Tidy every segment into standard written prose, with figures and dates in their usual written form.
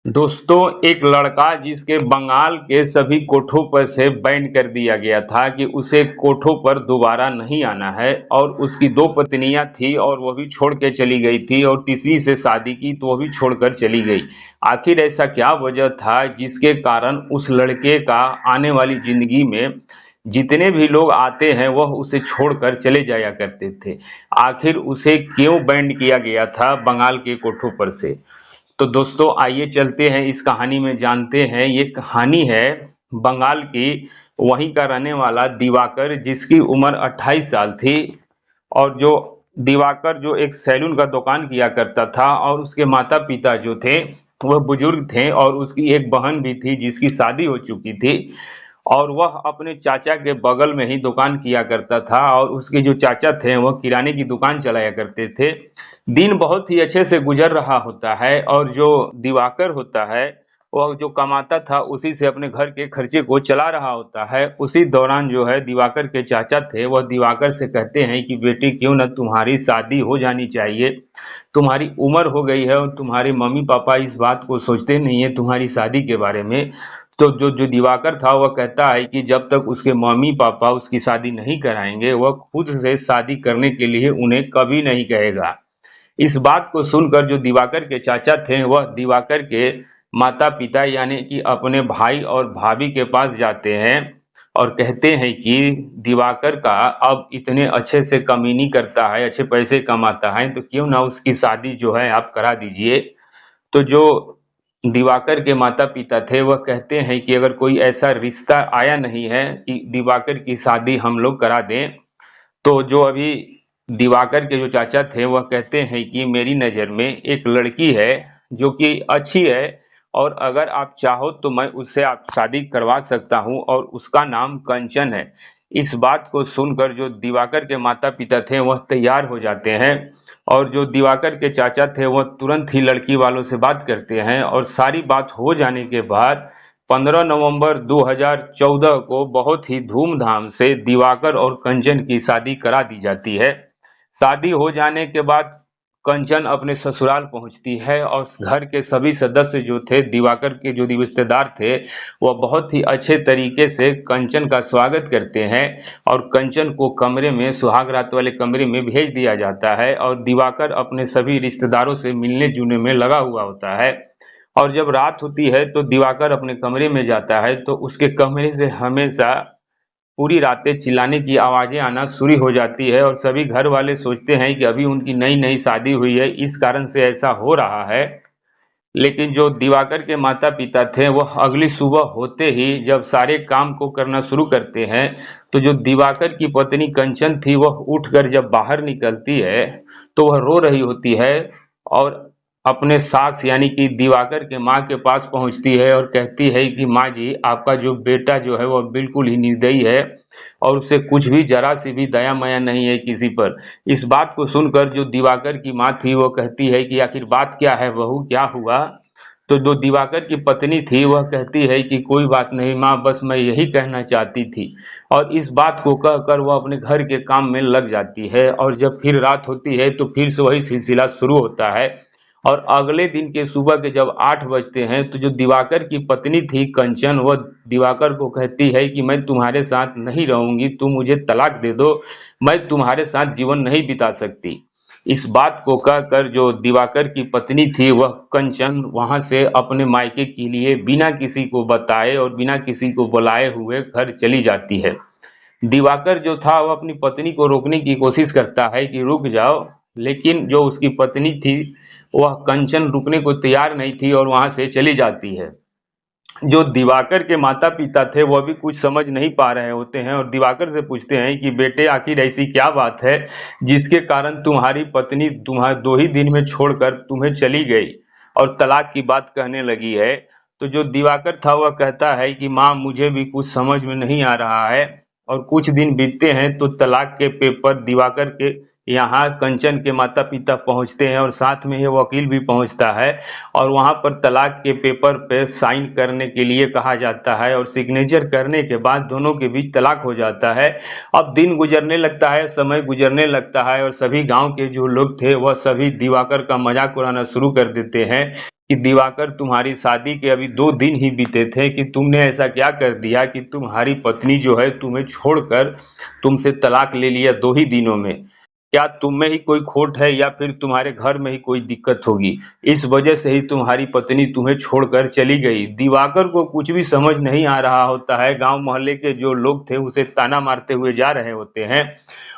दोस्तों, एक लड़का जिसके बंगाल के सभी कोठों पर से बैन कर दिया गया था कि उसे कोठों पर दोबारा नहीं आना है। और उसकी दो पत्नियां थी और वो भी छोड़ के चली गई थी, और तीसरी से शादी की तो वो भी छोड़कर चली गई। आखिर ऐसा क्या वजह था जिसके कारण उस लड़के का आने वाली जिंदगी में जितने भी लोग आते हैं वह उसे छोड़कर चले जाया करते थे। आखिर उसे क्यों बैंड किया गया था बंगाल के कोठों पर से? तो दोस्तों, आइए चलते हैं इस कहानी में, जानते हैं। ये कहानी है बंगाल की, वहीं का रहने वाला दिवाकर, जिसकी उम्र 28 साल थी। और जो दिवाकर जो एक सैलून का दुकान किया करता था, और उसके माता पिता जो थे वह बुजुर्ग थे, और उसकी एक बहन भी थी जिसकी शादी हो चुकी थी। और वह अपने चाचा के बगल में ही दुकान किया करता था, और उसके जो चाचा थे वह किराने की दुकान चलाया करते थे। दिन बहुत ही अच्छे से गुजर रहा होता है, और जो दिवाकर होता है वह जो कमाता था उसी से अपने घर के खर्चे को चला रहा होता है। उसी दौरान जो है दिवाकर के चाचा थे वह दिवाकर से कहते हैं कि बेटी, क्यों न तुम्हारी शादी हो जानी चाहिए। तुम्हारी उम्र हो गई है और तुम्हारे मम्मी पापा इस बात को सोचते नहीं है तुम्हारी शादी के बारे में। तो जो जो दिवाकर था वह कहता है कि जब तक उसके मम्मी पापा उसकी शादी नहीं कराएंगे वह खुद से शादी करने के लिए उन्हें कभी नहीं कहेगा। इस बात को सुनकर जो दिवाकर के चाचा थे वह दिवाकर के माता पिता यानी कि अपने भाई और भाभी के पास जाते हैं, और कहते हैं कि दिवाकर का अब इतने अच्छे से कमीनी करता है, अच्छे पैसे कमाता है, तो क्यों ना उसकी शादी जो है आप करा दीजिए। तो जो दिवाकर के माता पिता थे वह कहते हैं कि अगर कोई ऐसा रिश्ता आया नहीं है कि दिवाकर की शादी हम लोग करा दें, तो जो अभी दिवाकर के जो चाचा थे वह कहते हैं कि मेरी नज़र में एक लड़की है जो कि अच्छी है, और अगर आप चाहो तो मैं उससे आप शादी करवा सकता हूं, और उसका नाम कंचन है। इस बात को सुनकर जो दिवाकर के माता पिता थे वह तैयार हो जाते हैं, और जो दिवाकर के चाचा थे वह तुरंत ही लड़की वालों से बात करते हैं, और सारी बात हो जाने के बाद 15 नवंबर 2014 को बहुत ही धूमधाम से दिवाकर और कंचन की शादी करा दी जाती है। शादी हो जाने के बाद कंचन अपने ससुराल पहुंचती है, और घर के सभी सदस्य जो थे, दिवाकर के जो रिश्तेदार थे, वह बहुत ही अच्छे तरीके से कंचन का स्वागत करते हैं। और कंचन को कमरे में, सुहाग रात वाले कमरे में भेज दिया जाता है, और दिवाकर अपने सभी रिश्तेदारों से मिलने जुलने में लगा हुआ होता है। और जब रात होती है तो दिवाकर अपने कमरे में जाता है, तो उसके कमरे से हमेशा पूरी रातें चिल्लाने की आवाजें आना शुरू हो जाती है, और सभी घर वाले सोचते हैं कि अभी उनकी नई नई शादी हुई है, इस कारण से ऐसा हो रहा है। लेकिन जो दिवाकर के माता पिता थे वह अगली सुबह होते ही जब सारे काम को करना शुरू करते हैं, तो जो दिवाकर की पत्नी कंचन थी वह उठकर जब बाहर निकलती है तो वह रो रही होती है, और अपने सास यानी कि दिवाकर के माँ के पास पहुंचती है और कहती है कि माँ जी, आपका जो बेटा जो है वह बिल्कुल ही निर्दयी है, और उसे कुछ भी जरा सी भी दया माया नहीं है किसी पर। इस बात को सुनकर जो दिवाकर की माँ थी वो कहती है कि आखिर बात क्या है बहू, क्या हुआ? तो जो दिवाकर की पत्नी थी वह कहती है कि कोई बात नहीं माँ, बस मैं यही कहना चाहती थी। और इस बात को कहकर वह अपने घर के काम में लग जाती है, और जब फिर रात होती है तो फिर से वही सिलसिला शुरू होता है। और अगले दिन के सुबह के जब 8 बजते हैं तो जो दिवाकर की पत्नी थी कंचन, वह दिवाकर को कहती है कि मैं तुम्हारे साथ नहीं रहूंगी, तुम मुझे तलाक दे दो, मैं तुम्हारे साथ जीवन नहीं बिता सकती। इस बात को कहकर जो दिवाकर की पत्नी थी वह कंचन वहां से अपने मायके के लिए बिना किसी को बताए और बिना किसी को बुलाए हुए घर चली जाती है। दिवाकर जो था वह अपनी पत्नी को रोकने की कोशिश करता है कि रुक जाओ, लेकिन जो उसकी पत्नी थी वह कंचन रुकने को तैयार नहीं थी और वहां से चली जाती है। जो दिवाकर के माता पिता थे वह भी कुछ समझ नहीं पा रहे होते हैं, और दिवाकर से पूछते हैं कि बेटे, आखिर ऐसी क्या बात है जिसके कारण तुम्हारी पत्नी तुम्हारे 2 ही दिन में छोड़कर तुम्हें चली गई और तलाक की बात कहने लगी है? तो जो दिवाकर था वह कहता है कि माँ, मुझे भी कुछ समझ में नहीं आ रहा है। और कुछ दिन बीतते हैं तो तलाक के पेपर दिवाकर के यहाँ कंचन के माता पिता पहुँचते हैं, और साथ में ये वकील भी पहुँचता है, और वहाँ पर तलाक के पेपर पे साइन करने के लिए कहा जाता है, और सिग्नेचर करने के बाद दोनों के बीच तलाक हो जाता है। अब दिन गुजरने लगता है, समय गुजरने लगता है, और सभी गांव के जो लोग थे वह सभी दिवाकर का मजाक उड़ाना शुरू कर देते हैं कि दिवाकर तुम्हारी शादी के अभी 2 दिन ही बीते थे कि तुमने ऐसा क्या कर दिया कि तुम्हारी पत्नी जो है तुम्हें छोड़कर तुमसे तलाक ले लिया 2 ही दिनों में। क्या तुम में ही कोई खोट है या फिर तुम्हारे घर में ही कोई दिक्कत होगी? इस वजह से ही तुम्हारी पत्नी तुम्हें छोड़कर चली गई। दिवाकर को कुछ भी समझ नहीं आ रहा होता है। गांव मोहल्ले के जो लोग थे उसे ताना मारते हुए जा रहे होते हैं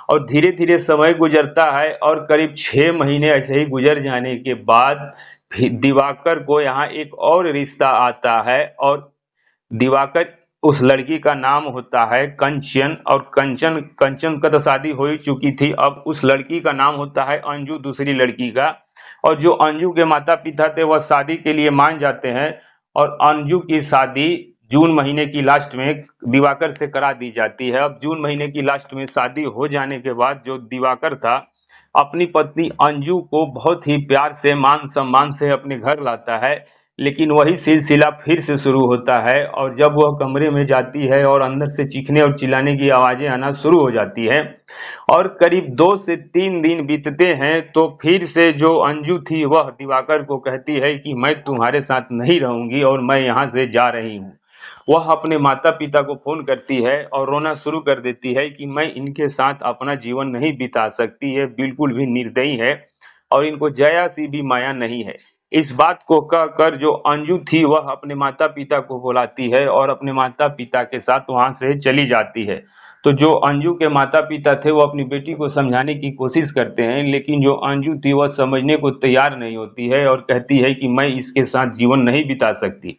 और धीरे-धीरे समय गुजरता है और करीब 6 महीने ऐसे ही गुजर जाने के बाद दिवाकर को यहाँ एक और रिश्ता आता है और दिवाकर उस लड़की का नाम होता है कंचन और कंचन कंचन का तो शादी हो ही चुकी थी। अब उस लड़की का नाम होता है अंजू, दूसरी लड़की का। और जो अंजू के माता पिता थे वह शादी के लिए मान जाते हैं और अंजू की शादी जून महीने की लास्ट में दिवाकर से करा दी जाती है। अब जून महीने की लास्ट में शादी हो जाने के बाद जो दिवाकर था अपनी पत्नी अंजू को बहुत ही प्यार से मान सम्मान से अपने घर लाता है। लेकिन वही सिलसिला फिर से शुरू होता है और जब वह कमरे में जाती है और अंदर से चीखने और चिल्लाने की आवाजें आना शुरू हो जाती है और करीब 2 से 3 दिन बीतते हैं तो फिर से जो अंजू थी वह दिवाकर को कहती है कि मैं तुम्हारे साथ नहीं रहूंगी और मैं यहाँ से जा रही हूँ। वह अपने माता पिता को फोन करती है और रोना शुरू कर देती है कि मैं इनके साथ अपना जीवन नहीं बिता सकती, है बिल्कुल भी निर्दयी है और इनको जया सी भी माया नहीं है। इस बात को कहकर जो अंजू थी वह अपने माता पिता को बुलाती है और अपने माता पिता के साथ वहां से चली जाती है। तो जो अंजू के माता पिता थे वो अपनी बेटी को समझाने की कोशिश करते हैं, लेकिन जो अंजू थी वह समझने को तैयार नहीं होती है और कहती है कि मैं इसके साथ जीवन नहीं बिता सकती।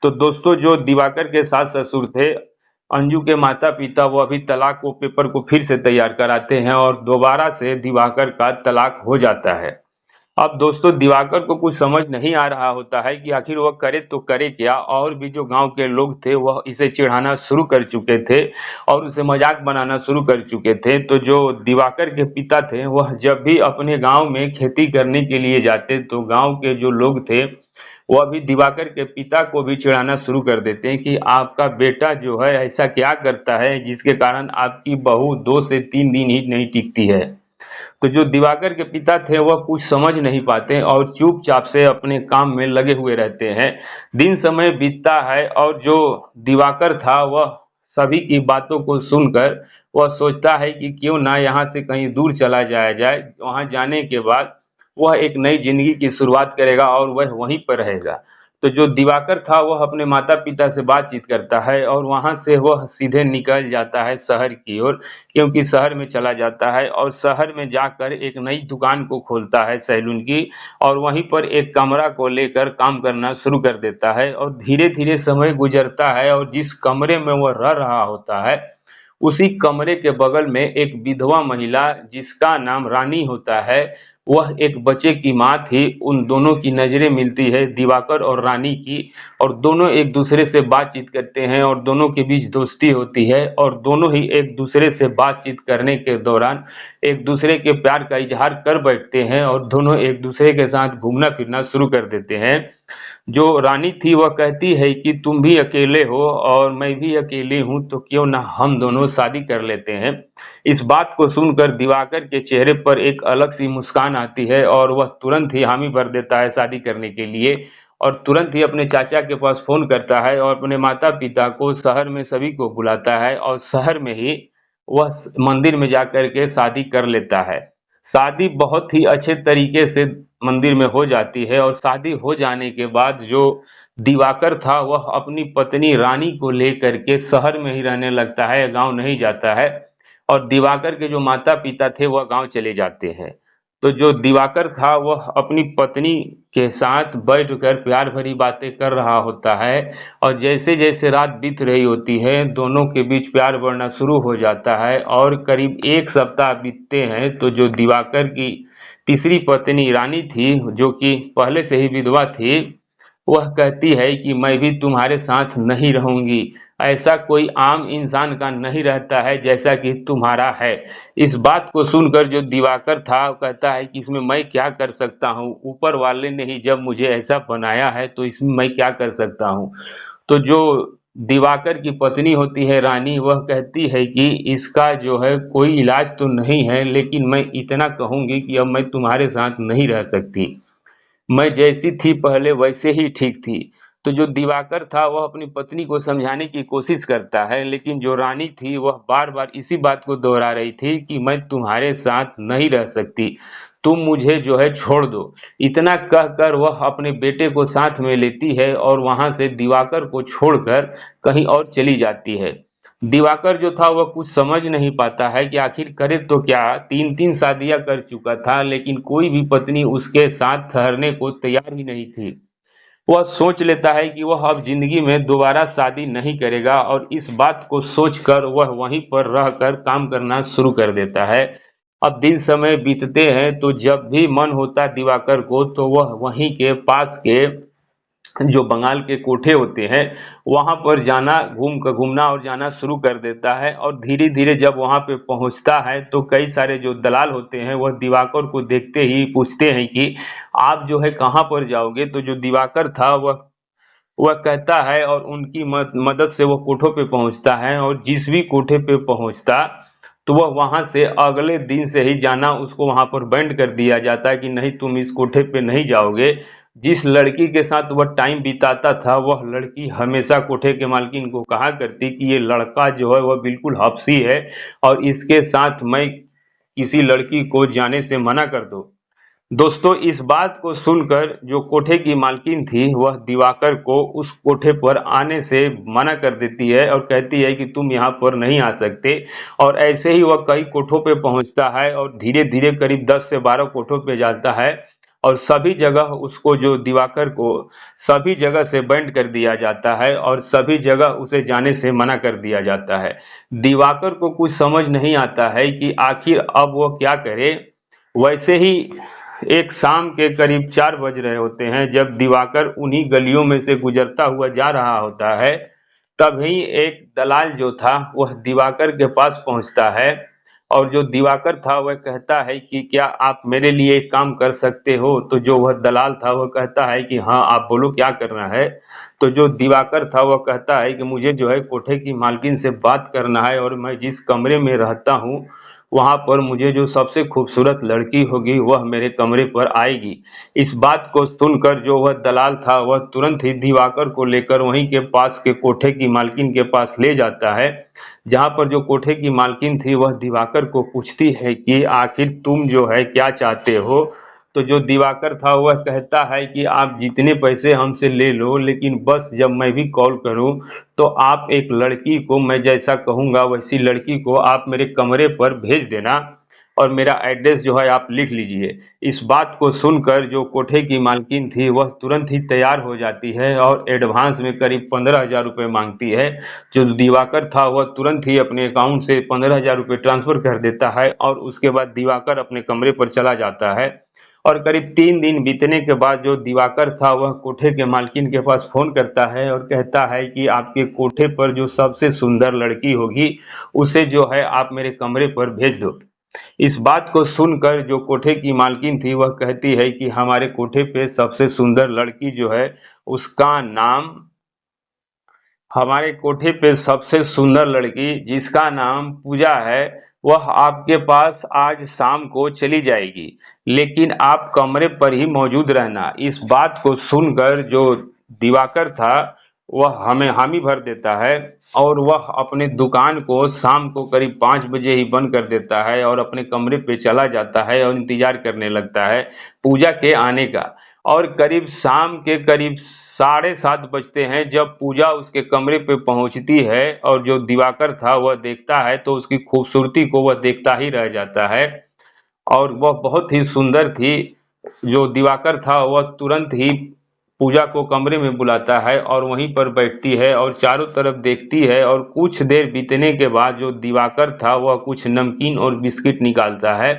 तो दोस्तों जो दिवाकर के सास ससुर थे, अंजू के माता पिता वो अभी तलाक को पेपर को फिर से तैयार कराते हैं और दोबारा से दिवाकर का तलाक हो जाता है। अब दोस्तों दिवाकर को कुछ समझ नहीं आ रहा होता है कि आखिर वह करे तो करे क्या, और भी जो गांव के लोग थे वह इसे चिढ़ाना शुरू कर चुके थे और उसे मजाक बनाना शुरू कर चुके थे। तो जो दिवाकर के पिता थे वह जब भी अपने गांव में खेती करने के लिए जाते तो गांव के जो लोग थे वह भी दिवाकर के पिता को भी चिढ़ाना शुरू कर देते हैं कि आपका बेटा जो है ऐसा क्या करता है जिसके कारण आपकी बहू 2 से 3 दिन ही नहीं टिकती है। तो जो दिवाकर के पिता थे वह कुछ समझ नहीं पाते और चुपचाप से अपने काम में लगे हुए रहते हैं। दिन समय बीतता है और जो दिवाकर था वह सभी की बातों को सुनकर वह सोचता है कि क्यों ना यहाँ से कहीं दूर चला जाया जाए। वहां जाने के बाद वह एक नई जिंदगी की शुरुआत करेगा और वह वहीं पर रहेगा। तो जो दिवाकर था वह अपने माता पिता से बातचीत करता है और वहां से वह सीधे निकल जाता है शहर की ओर, क्योंकि शहर में चला जाता है और शहर में जाकर एक नई दुकान को खोलता है सैलून की और वहीं पर एक कमरा को लेकर काम करना शुरू कर देता है। और धीरे धीरे समय गुजरता है और जिस कमरे में वह रह रहा होता है उसी कमरे के बगल में एक विधवा महिला जिसका नाम रानी होता है, वह एक बच्चे की माँ थी। उन दोनों की नजरें मिलती है दिवाकर और रानी की और दोनों एक दूसरे से बातचीत करते हैं और दोनों के बीच दोस्ती होती है और दोनों ही एक दूसरे से बातचीत करने के दौरान एक दूसरे के प्यार का इजहार कर बैठते हैं और दोनों एक दूसरे के साथ घूमना फिरना शुरू कर देते हैं। जो रानी थी वह कहती है कि तुम भी अकेले हो और मैं भी अकेली हूं, तो क्यों ना हम दोनों शादी कर लेते हैं। इस बात को सुनकर दिवाकर के चेहरे पर एक अलग सी मुस्कान आती है और वह तुरंत ही हामी भर देता है शादी करने के लिए और तुरंत ही अपने चाचा के पास फोन करता है और अपने माता पिता को शहर में सभी को बुलाता है और शहर में ही वह मंदिर में जाकर के शादी कर लेता है। शादी बहुत ही अच्छे तरीके से मंदिर में हो जाती है और शादी हो जाने के बाद जो दिवाकर था वह अपनी पत्नी रानी को लेकर के शहर में ही रहने लगता है, गांव नहीं जाता है। और दिवाकर के जो माता पिता थे वह गांव चले जाते हैं। तो जो दिवाकर था वह अपनी पत्नी के साथ बैठकर प्यार भरी बातें कर रहा होता है और जैसे जैसे रात बीत रही होती है दोनों के बीच प्यार बढ़ना शुरू हो जाता है और करीब 1 सप्ताह बीतते हैं तो जो दिवाकर की तीसरी पत्नी रानी थी जो कि पहले से ही विधवा थी, वह कहती है कि मैं भी तुम्हारे साथ नहीं रहूंगी। ऐसा कोई आम इंसान का नहीं रहता है जैसा कि तुम्हारा है। इस बात को सुनकर जो दिवाकर था वो कहता है कि इसमें मैं क्या कर सकता हूँ, ऊपर वाले ने ही जब मुझे ऐसा बनाया है तो इसमें मैं क्या कर सकता हूँ। तो जो दिवाकर की पत्नी होती है रानी, वह कहती है कि इसका जो है कोई इलाज तो नहीं है, लेकिन मैं इतना कहूंगी कि अब मैं तुम्हारे साथ नहीं रह सकती। मैं जैसी थी पहले वैसे ही ठीक थी। तो जो दिवाकर था वह अपनी पत्नी को समझाने की कोशिश करता है, लेकिन जो रानी थी वह बार-बार इसी बात को दोहरा रही थी कि मैं तुम्हारे साथ नहीं रह सकती, तुम मुझे जो है छोड़ दो। इतना कहकर वह अपने बेटे को साथ में लेती है और वहां से दिवाकर को छोड़कर कहीं और चली जाती है। दिवाकर जो था वह कुछ समझ नहीं पाता है कि आखिर करे तो क्या। 3-3 शादियां कर चुका था, लेकिन कोई भी पत्नी उसके साथ ठहरने को तैयार ही नहीं थी। वह सोच लेता है कि वह अब जिंदगी में दोबारा शादी नहीं करेगा और इस बात को सोचकर वह वहीं पर रहकर काम करना शुरू कर देता है। अब दिन समय बीतते हैं तो जब भी मन होता है दिवाकर को तो वह वहीं के पास के जो बंगाल के कोठे होते हैं वहां पर जाना घूमना और जाना शुरू कर देता है। और धीरे धीरे जब वहां पे पहुंचता है तो कई सारे जो दलाल होते हैं वह दिवाकर को देखते ही पूछते हैं कि आप जो है कहाँ पर जाओगे। तो जो दिवाकर था वह कहता है और उनकी मदद से वह कोठों पे पहुंचता है और जिस भी कोठे पे पहुंचता तो वह वहां से अगले दिन से ही जाना उसको वहां पर बैंड कर दिया जाता है कि नहीं तुम इस कोठे पे नहीं जाओगे। जिस लड़की के साथ वह टाइम बिताता था वह लड़की हमेशा कोठे के मालकिन को कहा करती कि ये लड़का जो है वह बिल्कुल हफ्सी है और इसके साथ मैं किसी लड़की को जाने से मना कर दो। दोस्तों इस बात को सुनकर जो कोठे की मालकिन थी वह दिवाकर को उस कोठे पर आने से मना कर देती है और कहती है कि तुम यहाँ पर नहीं आ सकते। और ऐसे ही वह कई कोठों पे पहुंचता है और धीरे धीरे करीब 10 से 12 कोठों पे जाता है और सभी जगह उसको जो दिवाकर को सभी जगह से बैंड कर दिया जाता है और सभी जगह उसे जाने से मना कर दिया जाता है। दिवाकर को कुछ समझ नहीं आता है कि आखिर अब वो क्या करे। वैसे ही एक शाम के करीब 4 बज रहे होते हैं जब दिवाकर उन्हीं गलियों में से गुजरता हुआ जा रहा होता है। तभी एक दलाल जो था वह दिवाकर के पास पहुंचता है और जो दिवाकर था वह कहता है कि क्या आप मेरे लिए एक काम कर सकते हो। तो जो वह दलाल था वह कहता है कि हाँ आप बोलो क्या करना है। तो जो दिवाकर था वह कहता है कि मुझे जो है कोठे की मालकिन से बात करना है और मैं जिस कमरे में रहता हूँ वहां पर मुझे जो सबसे खूबसूरत लड़की होगी वह मेरे कमरे पर आएगी। इस बात को सुनकर जो वह दलाल था वह तुरंत ही दिवाकर को लेकर वहीं के पास के कोठे की मालकिन के पास ले जाता है। जहां पर जो कोठे की मालकिन थी वह दिवाकर को पूछती है कि आखिर तुम जो है क्या चाहते हो। तो जो दिवाकर था वह कहता है कि आप जितने पैसे हमसे ले लो, लेकिन बस जब मैं भी कॉल करूं तो आप एक लड़की को, मैं जैसा कहूंगा वैसी लड़की को आप मेरे कमरे पर भेज देना और मेरा एड्रेस जो है आप लिख लीजिए। इस बात को सुनकर जो कोठे की मालकिन थी वह तुरंत ही तैयार हो जाती है और एडवांस में करीब 15,000 रुपये मांगती है। जो दिवाकर था वह तुरंत ही अपने अकाउंट से 15,000 रुपये ट्रांसफर कर देता है और उसके बाद दिवाकर अपने कमरे पर चला जाता है। और करीब 3 दिन बीतने के बाद जो दिवाकर था वह कोठे के मालकिन के पास फोन करता है और कहता है कि आपके कोठे पर जो सबसे सुंदर लड़की होगी उसे जो है आप मेरे कमरे पर भेज दो। इस बात को सुनकर जो कोठे की मालकिन थी वह कहती है कि हमारे कोठे पे सबसे सुंदर लड़की जो है उसका नाम हमारे कोठे पे सबसे सुंदर लड़की जिसका नाम पूजा है वह आपके पास आज शाम को चली जाएगी, लेकिन आप कमरे पर ही मौजूद रहना। इस बात को सुनकर जो दिवाकर था वह हमें हामी भर देता है और वह अपने दुकान को शाम को करीब 5 बजे ही बंद कर देता है और अपने कमरे पे चला जाता है और इंतजार करने लगता है पूजा के आने का। और करीब शाम के करीब 7:30 बजते हैं जब पूजा उसके कमरे पे पहुंचती है और जो दिवाकर था वह देखता है तो उसकी खूबसूरती को वह देखता ही रह जाता है और वह बहुत ही सुंदर थी। जो दिवाकर था वह तुरंत ही पूजा को कमरे में बुलाता है और वहीं पर बैठती है और चारों तरफ देखती है और कुछ देर बीतने के बाद जो दिवाकर था वह कुछ नमकीन और बिस्किट निकालता है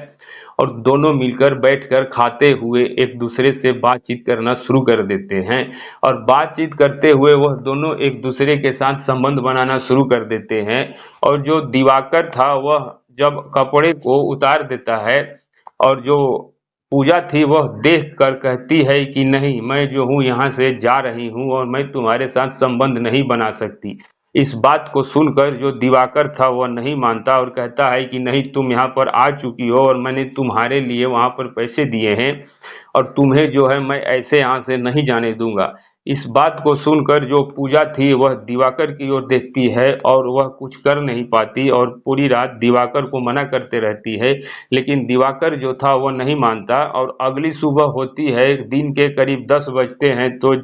और दोनों मिलकर बैठकर खाते हुए एक दूसरे से बातचीत करना शुरू कर देते हैं। और बातचीत करते हुए वह दोनों एक दूसरे के साथ संबंध बनाना शुरू कर देते हैं। और जो दिवाकर था वह जब कपड़े को उतार देता है और जो पूजा थी वह देख कर कहती है कि नहीं, मैं जो हूँ यहाँ से जा रही हूँ और मैं तुम्हारे साथ संबंध नहीं बना सकती। इस बात को सुनकर जो दिवाकर था वह नहीं मानता और कहता है कि नहीं, तुम यहाँ पर आ चुकी हो और मैंने तुम्हारे लिए वहाँ पर पैसे दिए हैं और तुम्हें जो है मैं ऐसे यहाँ से नहीं जाने दूंगा। इस बात को सुनकर जो पूजा थी वह दिवाकर की ओर देखती है और वह कुछ कर नहीं पाती और पूरी रात दिवाकर को मना करते रहती है, लेकिन दिवाकर जो था वह नहीं मानता। और अगली सुबह होती है, दिन के करीब 10 बजते हैं, तो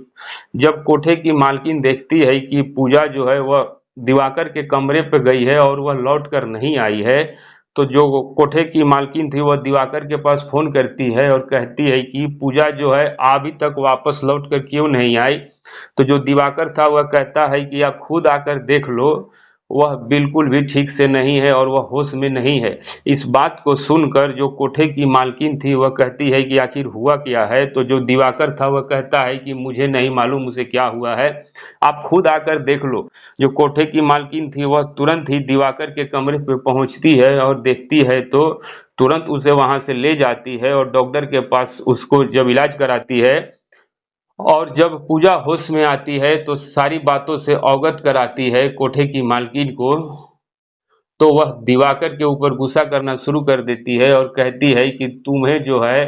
जब कोठे की मालकिन देखती है कि पूजा जो है वह दिवाकर के कमरे पे गई है और वह लौट कर नहीं आई है, तो जो कोठे की मालकिन थी वह दिवाकर के पास फोन करती है और कहती है कि पूजा जो है अभी तक वापस लौट कर क्यों नहीं आई। तो जो दिवाकर था वह कहता है कि आप खुद आकर देख लो, वह बिल्कुल भी ठीक से नहीं है और वह होश में नहीं है। इस बात को सुनकर जो कोठे की मालकिन थी वह कहती है कि आखिर हुआ क्या है। तो जो दिवाकर था वह कहता है कि मुझे नहीं मालूम उसे क्या हुआ है, आप खुद आकर देख लो। जो कोठे की मालकिन थी वह तुरंत ही दिवाकर के कमरे पे पहुंचती है और देखती है तो तुरंत उसे वहां से ले जाती है और डॉक्टर के पास उसको जब इलाज कराती है और जब पूजा होश में आती है तो सारी बातों से अवगत कराती है कोठे की मालकिन को, तो वह दिवाकर के ऊपर गुस्सा करना शुरू कर देती है और कहती है कि तुम्हें जो है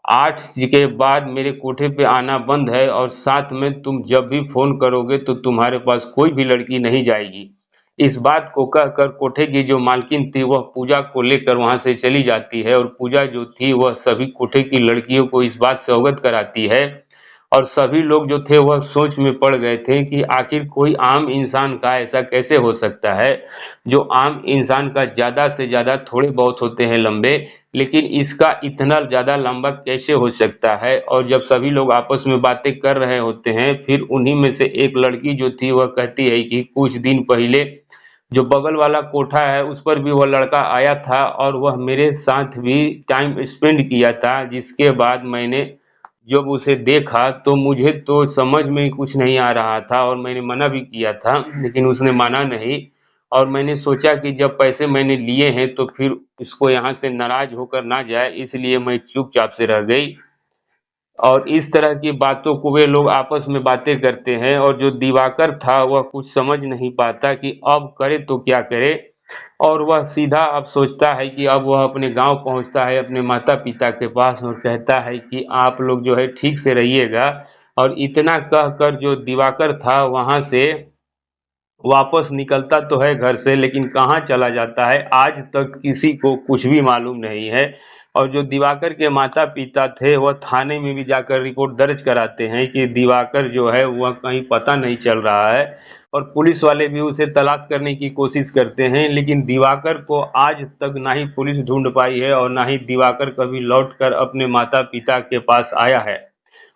8 के बाद मेरे कोठे पे आना बंद है और साथ में तुम जब भी फोन करोगे तो तुम्हारे पास कोई भी लड़की नहीं जाएगी। इस बात को कहकर कोठे की जो मालकिन थी वह पूजा को लेकर वहां से चली जाती है और पूजा जो थी वह सभी कोठे की लड़कियों को इस बात से अवगत कराती है। और सभी लोग जो थे वह सोच में पड़ गए थे कि आखिर कोई आम इंसान का ऐसा कैसे हो सकता है, जो आम इंसान का ज़्यादा से ज़्यादा थोड़े बहुत होते हैं लंबे, लेकिन इसका इतना ज़्यादा लंबा कैसे हो सकता है। और जब सभी लोग आपस में बातें कर रहे होते हैं, फिर उन्हीं में से एक लड़की जो थी वह कहती है कि कुछ दिन पहले जो बगल वाला कोठा है उस पर भी वह लड़का आया था और वह मेरे साथ भी टाइम स्पेंड किया था, जिसके बाद मैंने जब उसे देखा तो मुझे तो समझ में कुछ नहीं आ रहा था और मैंने मना भी किया था, लेकिन उसने माना नहीं। और मैंने सोचा कि जब पैसे मैंने लिए हैं तो फिर इसको यहाँ से नाराज होकर ना जाए, इसलिए मैं चुपचाप से रह गई। और इस तरह की बातों को वे लोग आपस में बातें करते हैं और जो दिवाकर था वह कुछ समझ नहीं पाता कि अब करे तो क्या करे। और वह सीधा अब सोचता है कि अब वह अपने गांव पहुंचता है अपने माता पिता के पास और कहता है कि आप लोग जो है ठीक से रहिएगा। और इतना कहकर जो दिवाकर था वहां से वापस निकलता तो है घर से, लेकिन कहाँ चला जाता है आज तक किसी को कुछ भी मालूम नहीं है। और जो दिवाकर के माता पिता थे वह थाने में भी जाकर रिपोर्ट दर्ज कराते हैं कि दिवाकर जो है वह कहीं पता नहीं चल रहा है। और पुलिस वाले भी उसे तलाश करने की कोशिश करते हैं, लेकिन दिवाकर को आज तक ना ही पुलिस ढूंढ पाई है और ना ही दिवाकर कभी लौटकर अपने माता पिता के पास आया है।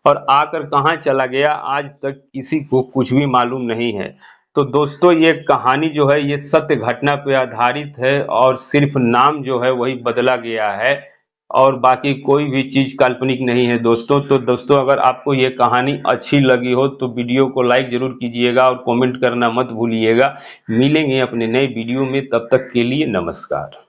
और आकर कहाँ चला गया आज तक किसी को कुछ भी मालूम नहीं है। तो दोस्तों ये कहानी जो है ये सत्य घटना पर आधारित है और सिर्फ नाम जो है वही बदला गया है और बाकी कोई भी चीज़ काल्पनिक नहीं है दोस्तों। तो दोस्तों अगर आपको ये कहानी अच्छी लगी हो तो वीडियो को लाइक ज़रूर कीजिएगा और कमेंट करना मत भूलिएगा। मिलेंगे अपने नए वीडियो में, तब तक के लिए नमस्कार।